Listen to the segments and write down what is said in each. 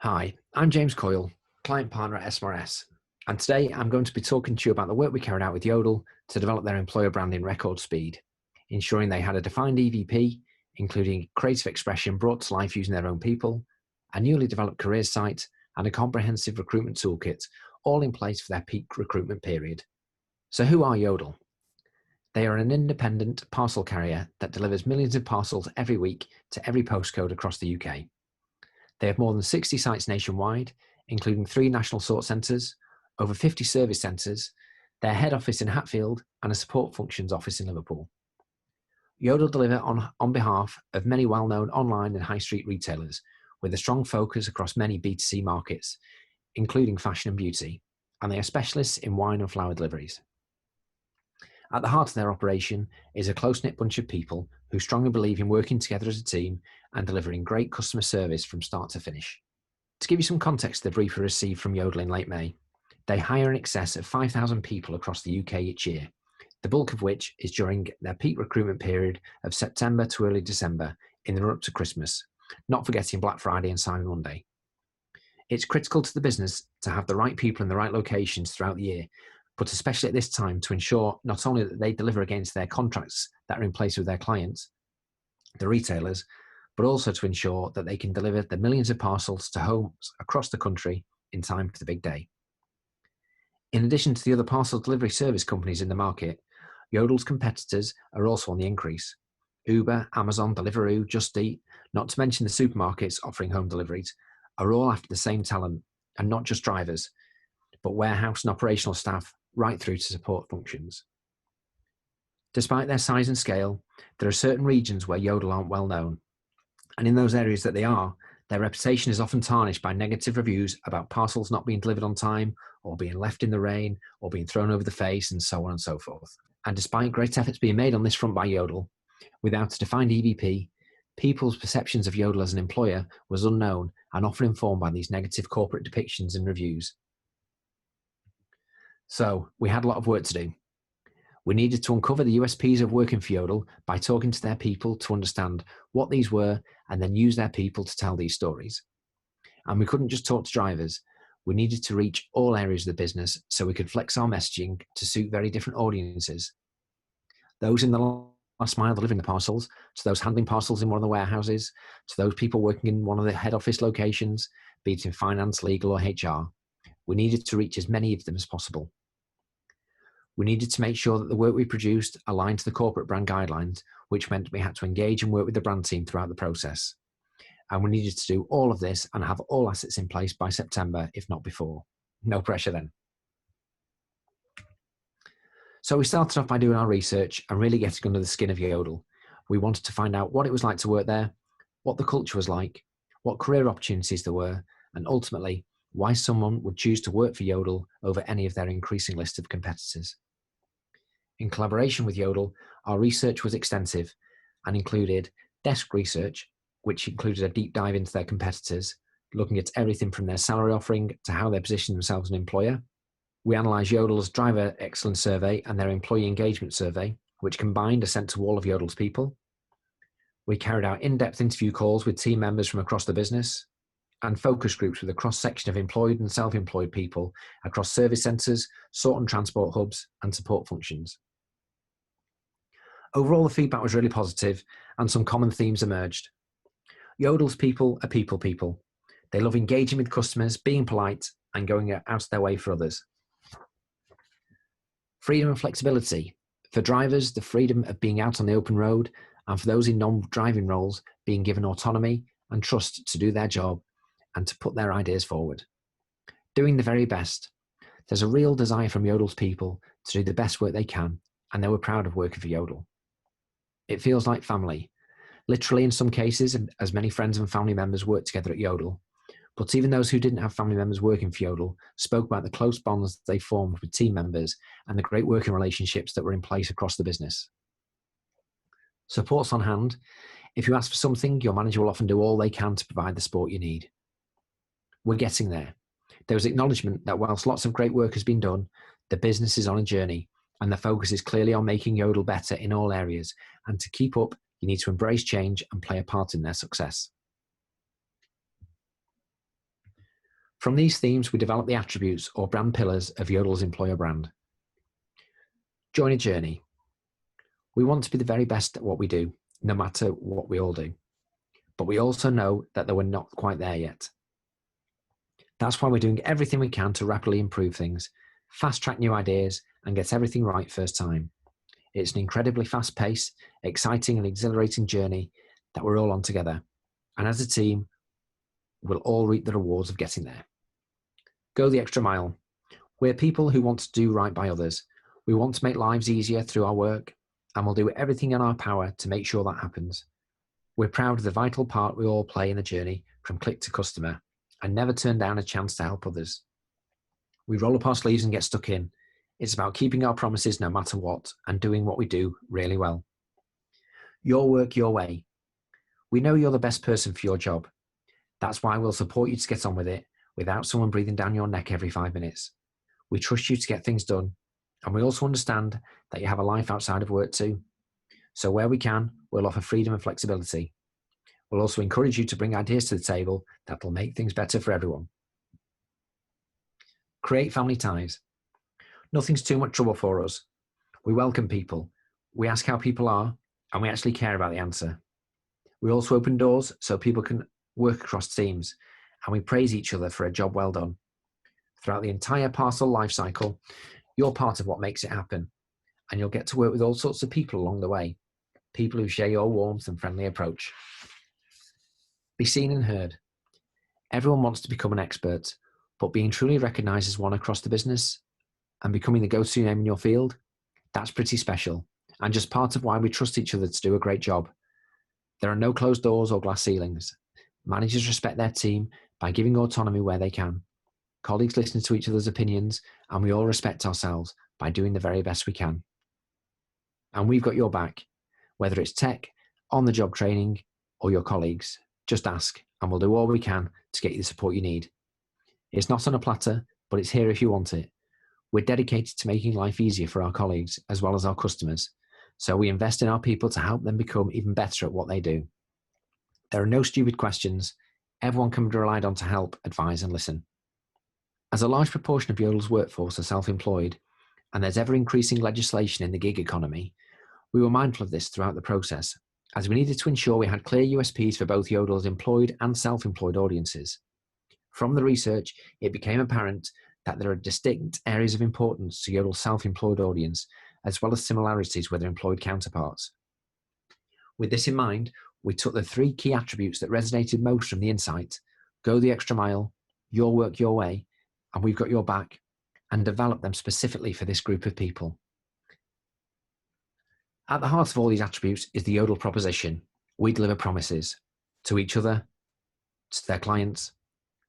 Hi, I'm James Coyle, Client Partner at SMRS, and today I'm going to be talking to you about the work we carried out with Yodel to develop their employer brand in record speed, ensuring they had a defined EVP, including creative expression brought to life using their own people, a newly developed careers site, and a comprehensive recruitment toolkit, all in place for their peak recruitment period. So who are Yodel? They are an independent parcel carrier that delivers millions of parcels every week to every postcode across the UK. They have more than 60 sites nationwide, including 3 national sort centres, over 50 service centres, their head office in Hatfield, and a support functions office in Liverpool. Yodel deliver on behalf of many well-known online and high street retailers, with a strong focus across many B2C markets, including fashion and beauty, and they are specialists in wine and flower deliveries. At the heart of their operation is a close-knit bunch of people who strongly believe in working together as a team and delivering great customer service from start to finish. To give you some context to the brief we received from Yodel in late May, they hire in excess of 5,000 people across the UK each year, the bulk of which is during their peak recruitment period of September to early December in the run-up to Christmas, not forgetting Black Friday and Cyber Monday. It's critical to the business to have the right people in the right locations throughout the year, but especially at this time to ensure not only that they deliver against their contracts that are in place with their clients, the retailers, but also to ensure that they can deliver the millions of parcels to homes across the country in time for the big day. In addition to the other parcel delivery service companies in the market, Yodel's competitors are also on the increase. Uber, Amazon, Deliveroo, Just Eat, not to mention the supermarkets offering home deliveries, are all after the same talent, and not just drivers, but warehouse and operational staff right through to support functions. Despite their size and scale, there are certain regions where Yodel aren't well known, and in those areas that they are, their reputation is often tarnished by negative reviews about parcels not being delivered on time, or being left in the rain, or being thrown over the face, and so on and so forth. And despite great efforts being made on this front by Yodel, without a defined EVP, people's perceptions of Yodel as an employer was unknown and often informed by these negative corporate depictions and reviews. So we had a lot of work to do. We needed to uncover the USPs of working for Yodel by talking to their people to understand what these were and then use their people to tell these stories. And we couldn't just talk to drivers. We needed to reach all areas of the business so we could flex our messaging to suit very different audiences. Those in the last mile delivering the parcels, to those handling parcels in one of the warehouses, to those people working in one of the head office locations, be it in finance, legal or HR. We needed to reach as many of them as possible. We needed to make sure that the work we produced aligned to the corporate brand guidelines, which meant we had to engage and work with the brand team throughout the process. And we needed to do all of this and have all assets in place by September, if not before. No pressure then. So we started off by doing our research and really getting under the skin of Yodel. We wanted to find out what it was like to work there, what the culture was like, what career opportunities there were, and ultimately, why someone would choose to work for Yodel over any of their increasing list of competitors. In collaboration with Yodel, our research was extensive and included desk research, which included a deep dive into their competitors, looking at everything from their salary offering to how they position themselves as an employer. We analysed Yodel's Driver Excellence Survey and their Employee Engagement Survey, which combined are sent to all of Yodel's people. We carried out in-depth interview calls with team members from across the business and focus groups with a cross-section of employed and self-employed people across service centres, sort and transport hubs, and support functions. Overall, the feedback was really positive and some common themes emerged. Yodel's people are people. They love engaging with customers, being polite, and going out of their way for others. Freedom and flexibility. For drivers, the freedom of being out on the open road, and for those in non-driving roles, being given autonomy and trust to do their job and to put their ideas forward. Doing the very best. There's a real desire from Yodel's people to do the best work they can, and they were proud of working for Yodel. It feels like family. Literally, in some cases, as many friends and family members work together at Yodel. But even those who didn't have family members working for Yodel spoke about the close bonds they formed with team members and the great working relationships that were in place across the business. Support's on hand. If you ask for something, your manager will often do all they can to provide the support you need. We're getting there. There was acknowledgement that whilst lots of great work has been done, the business is on a journey, and the focus is clearly on making Yodel better in all areas. And to keep up, you need to embrace change and play a part in their success. From these themes, we develop the attributes or brand pillars of Yodel's employer brand. Join a journey. We want to be the very best at what we do, no matter what we all do. But we also know that we're not quite there yet. That's why we're doing everything we can to rapidly improve things, fast-track new ideas, and get everything right first time. It's an incredibly fast-paced, exciting and exhilarating journey that we're all on together. And as a team, we'll all reap the rewards of getting there. Go the extra mile. We're people who want to do right by others. We want to make lives easier through our work, and we'll do everything in our power to make sure that happens. We're proud of the vital part we all play in the journey from click to customer, and never turn down a chance to help others. We roll up our sleeves and get stuck in. It's about keeping our promises no matter what, and doing what we do really well. Your work, your way. We know you're the best person for your job. That's why we'll support you to get on with it without someone breathing down your neck every 5 minutes. We trust you to get things done, and we also understand that you have a life outside of work too. So where we can, we'll offer freedom and flexibility. We'll also encourage you to bring ideas to the table that will make things better for everyone. Create family ties. Nothing's too much trouble for us. We welcome people. We ask how people are, and we actually care about the answer. We also open doors so people can work across teams, and we praise each other for a job well done. Throughout the entire parcel life cycle, you're part of what makes it happen, and you'll get to work with all sorts of people along the way, people who share your warmth and friendly approach. Be seen and heard. Everyone wants to become an expert, but being truly recognised as one across the business and becoming the go-to name in your field, that's pretty special, and just part of why we trust each other to do a great job. There are no closed doors or glass ceilings. Managers respect their team by giving autonomy where they can. Colleagues listen to each other's opinions, and we all respect ourselves by doing the very best we can. And we've got your back, whether it's tech, on-the-job training, or your colleagues. Just ask, and we'll do all we can to get you the support you need. It's not on a platter, but it's here if you want it. We're dedicated to making life easier for our colleagues as well as our customers, so we invest in our people to help them become even better at what they do. There are no stupid questions. Everyone can be relied on to help, advise, and listen. As a large proportion of Yodel's workforce are self-employed, and there's ever-increasing legislation in the gig economy, we were mindful of this throughout the process, as we needed to ensure we had clear USPs for both Yodel's employed and self-employed audiences. From the research, it became apparent that there are distinct areas of importance to Yodel's self-employed audience, as well as similarities with their employed counterparts. With this in mind, we took the 3 key attributes that resonated most from the insight: go the extra mile, your work, your way, and we've got your back, and developed them specifically for this group of people. At the heart of all these attributes is the Yodel proposition. We deliver promises to each other, to their clients,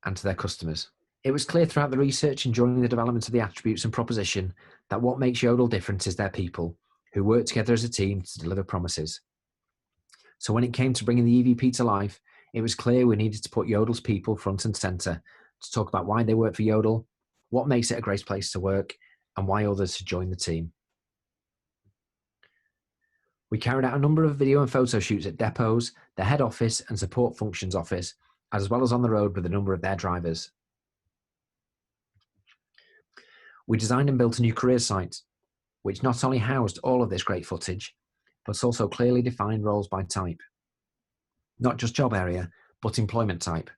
and to their customers. It was clear throughout the research and during the development of the attributes and proposition that what makes Yodel different is their people, who work together as a team to deliver promises. So when it came to bringing the EVP to life, it was clear we needed to put Yodel's people front and centre to talk about why they work for Yodel, what makes it a great place to work, and why others should join the team. We carried out a number of video and photo shoots at depots, the head office and support functions office, as well as on the road with a number of their drivers. We designed and built a new careers site, which not only housed all of this great footage, but also clearly defined roles by type. Not just job area, but employment type,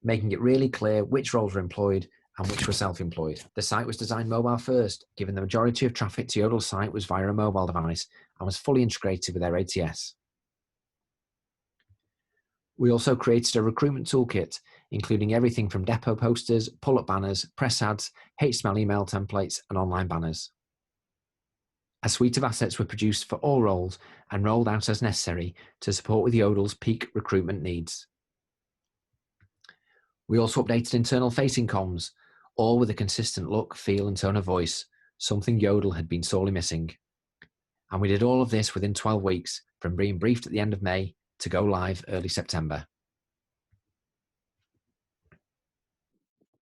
making it really clear which roles were employed and which were self-employed. The site was designed mobile first, given the majority of traffic to Yodel's site was via a mobile device and was fully integrated with their ATS. We also created a recruitment toolkit, including everything from depot posters, pull-up banners, press ads, HTML email templates, and online banners. A suite of assets were produced for all roles and rolled out as necessary to support with Yodel's peak recruitment needs. We also updated internal-facing comms, all with a consistent look, feel, and tone of voice, something Yodel had been sorely missing. And we did all of this within 12 weeks, from being briefed at the end of May to go live early September.